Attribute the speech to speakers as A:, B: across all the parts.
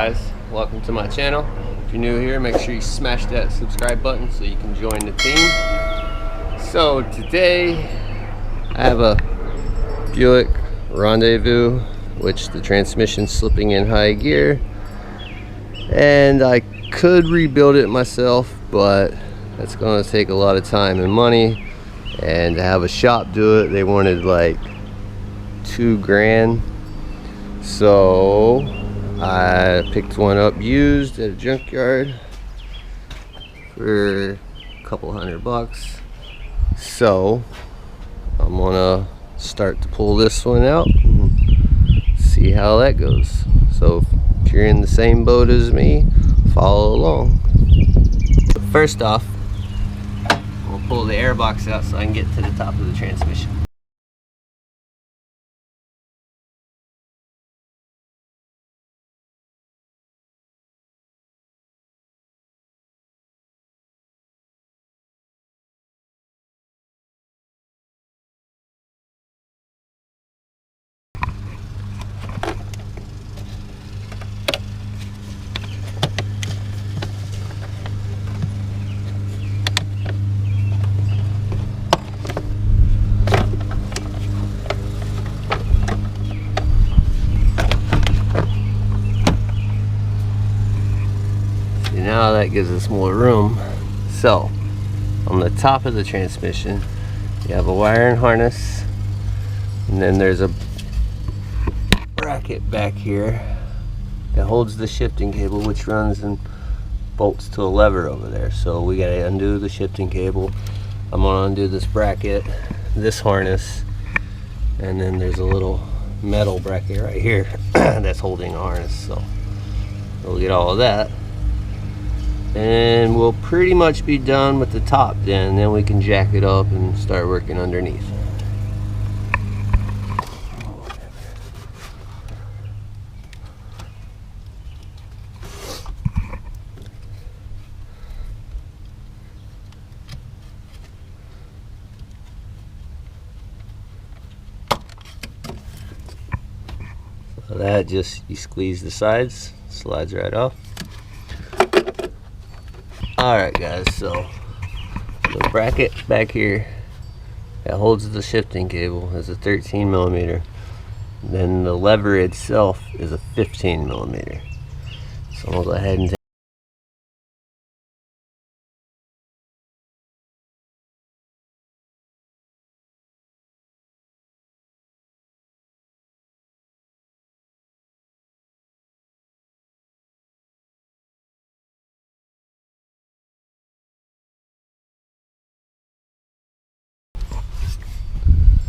A: guys? Welcome to my channel. If you're new here, make sure you smash that subscribe button so you can join the team. So today I have a BUICK Rendezvous, which the transmission's slipping in high gear, and I could rebuild it myself, but that's going to take a lot of time and money, and to have a shop do it, they wanted like $2 grand. So I picked one up used at a junkyard for a couple $100. So I'm gonna start to pull this one out and see how that goes. So if you're in the same boat as me, follow along. But first off, we'll pull the air box out so I can get to the top of the transmission. Now that gives us more room. So on the top of the transmission you have a wiring harness, and then there's a bracket back here that holds the shifting cable, which runs and bolts to a lever over there. So we gotta undo the shifting cable. I'm gonna undo this bracket, this harness, and then there's a little metal bracket right here that's holding the harness. So we'll get all of that, and we'll pretty much be done with the top. Then we can jack it up and start working underneath. So that just, you squeeze the sides, slides right off. Alright guys, so the bracket back here that holds the shifting cable is a 13 millimeter. Then the lever itself is a 15 millimeter. So I'm gonna go ahead and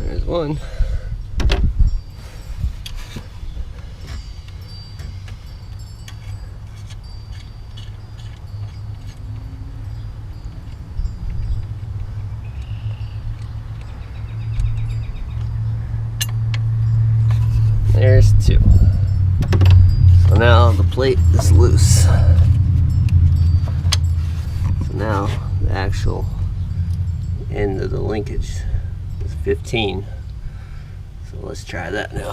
A: there's one. There's two. So now the plate is loose. So now the actual end of the linkage is 15. So let's try that now.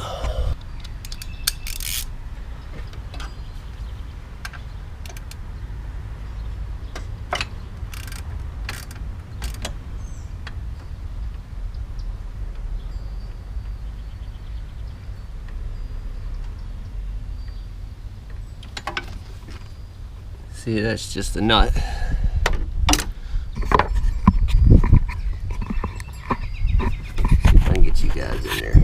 A: See, that's just a nut. See if I can get you guys in there.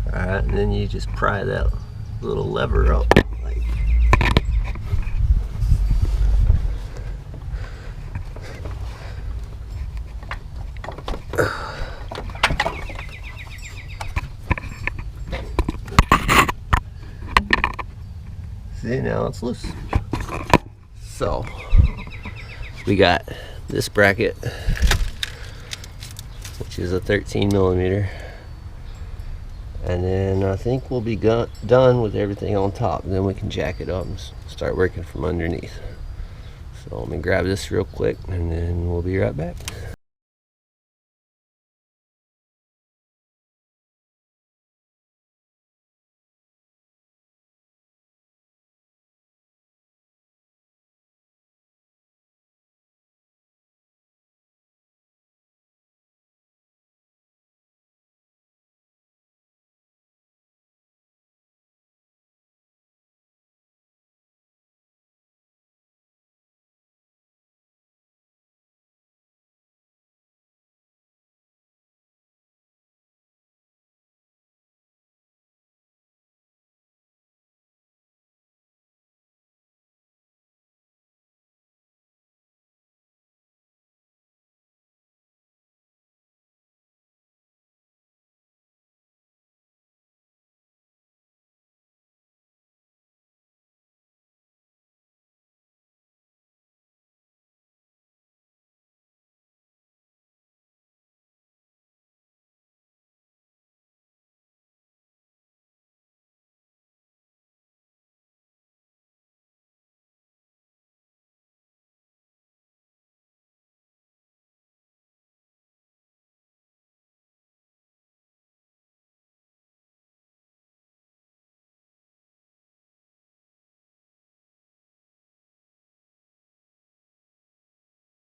A: Alright, and then you just pry that little lever up. Like, see, now it's loose. So we got this bracket, which is a 13 millimeter, and then I think we'll be done with everything on top. Then we can jack it up and start working from underneath. So let me grab this real quick and then we'll be right back.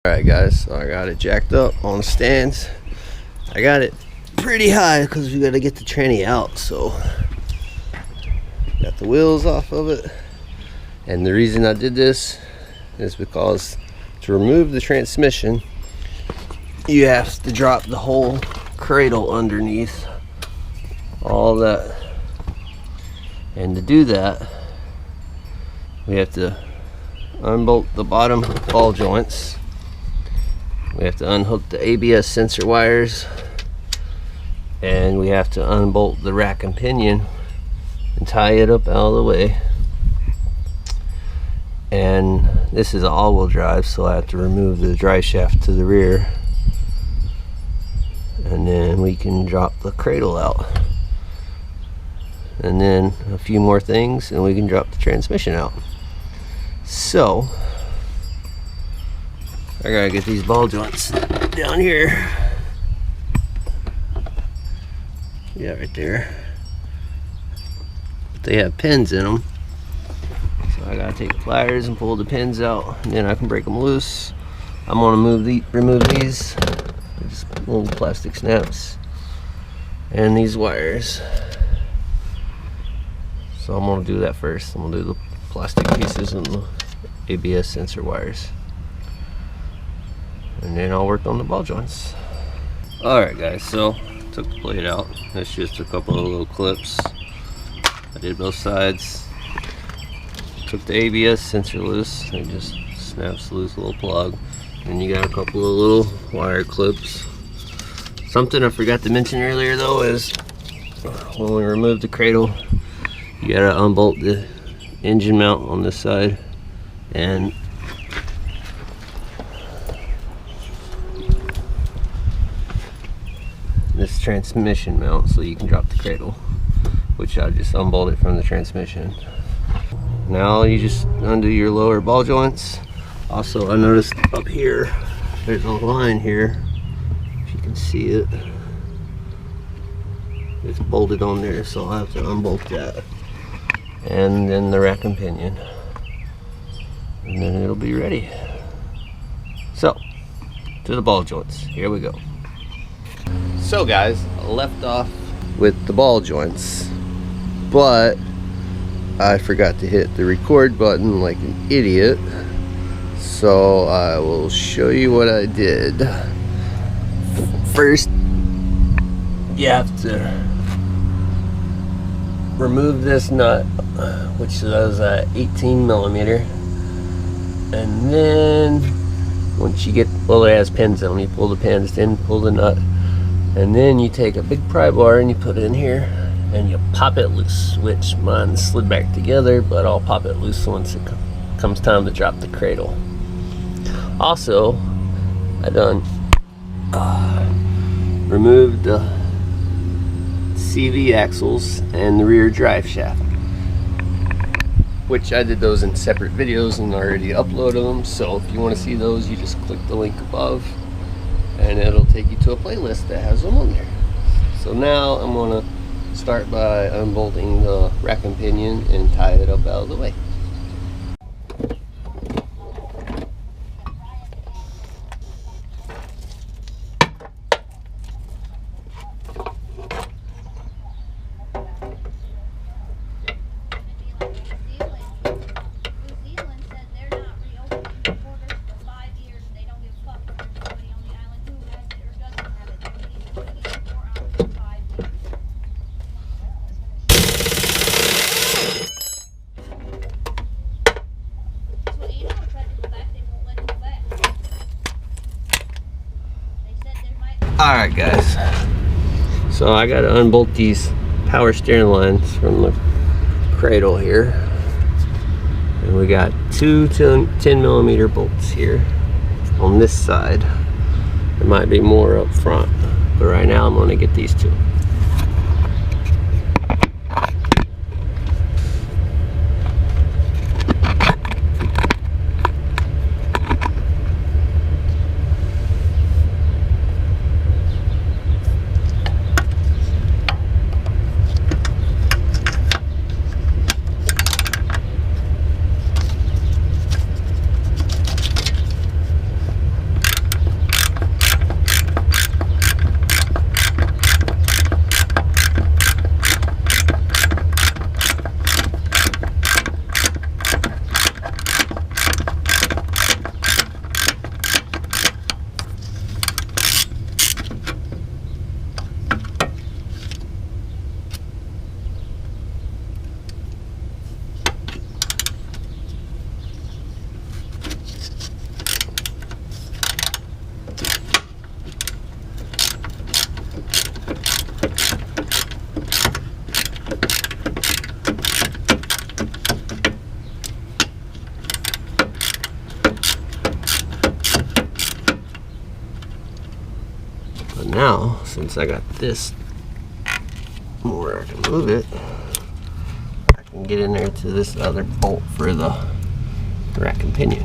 A: Alright guys, so I got it jacked up on the stands. I got it pretty high because we got to get the tranny out, so got the wheels off of it. And the reason I did this is because to remove the transmission, you have to drop the whole cradle underneath all that. And to do that, we have to unbolt the bottom ball joints. We have to unhook the ABS sensor wires, and we have to unbolt the rack and pinion and tie it up out of the way. And this is an all-wheel drive, so I have to remove the drive shaft to the rear, and then we can drop the cradle out, and then a few more things and we can drop the transmission out. So I gotta get these ball joints down here. Yeah, right there. But they have pins in them, so I gotta take the pliers and pull the pins out, and then I can break them loose. I'm gonna remove these. They're just little plastic snaps, and these wires. So I'm gonna do that first. I'm gonna do the plastic pieces and the ABS sensor wires, and then I'll work on the ball joints. Alright guys, so took the plate out. That's just a couple of little clips. I did both sides. Took the ABS sensor loose. It just snaps loose, a little plug. And you got a couple of little wire clips. Something I forgot to mention earlier though is when we remove the cradle, you gotta unbolt the engine mount on this side and this transmission mount so you can drop the cradle, which I just unbolt it from the transmission. Now you just undo your lower ball joints. Also, I noticed up here there's a line here, if you can see it. It's bolted on there, so I'll have to unbolt that. And then the rack and pinion, and then it'll be ready. So, to the ball joints, here we go. So guys, I left off with the ball joints, but I forgot to hit the record button like an idiot. So I will show you what I did. First, you have to remove this nut, which is 18 millimeter, and then once you get, well, it has pins in them, you pull the pins in, pull the nut, and then you take a big pry bar and you put it in here and you pop it loose, which mine slid back together, but I'll pop it loose once it comes time to drop the cradle. Also, I done removed the CV axles and the rear drive shaft, which I did those in separate videos and already uploaded them. So if you want to see those, you just click the link above and it'll take you to a playlist that has them on there. So now I'm going to start by unbolting the rack and pinion and tie it up out of the way. Alright guys, so I got to unbolt these power steering lines from the cradle here, and we got two 10 millimeter bolts here on this side. There might be more up front, but right now I'm going to get these two. now, since I got this where I can move it, I can get in there to this other bolt for the rack and pinion.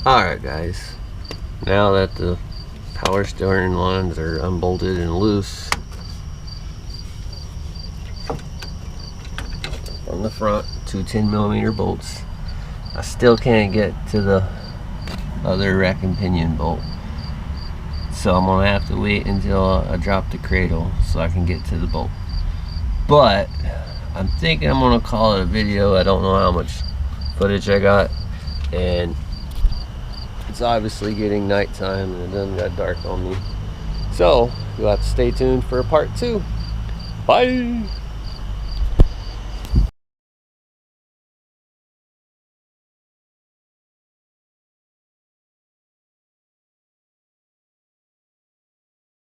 A: Alright guys, now that the power steering lines are unbolted and loose on the front, two 10mm bolts, I still can't get to the other rack and pinion bolt. So I'm gonna have to wait until I drop the cradle so I can get to the bolt. But I'm thinking I'm gonna call it a video. I don't know how much footage I got, and it's obviously getting nighttime and it done got dark on me. So you'll have to stay tuned for part 2. Bye!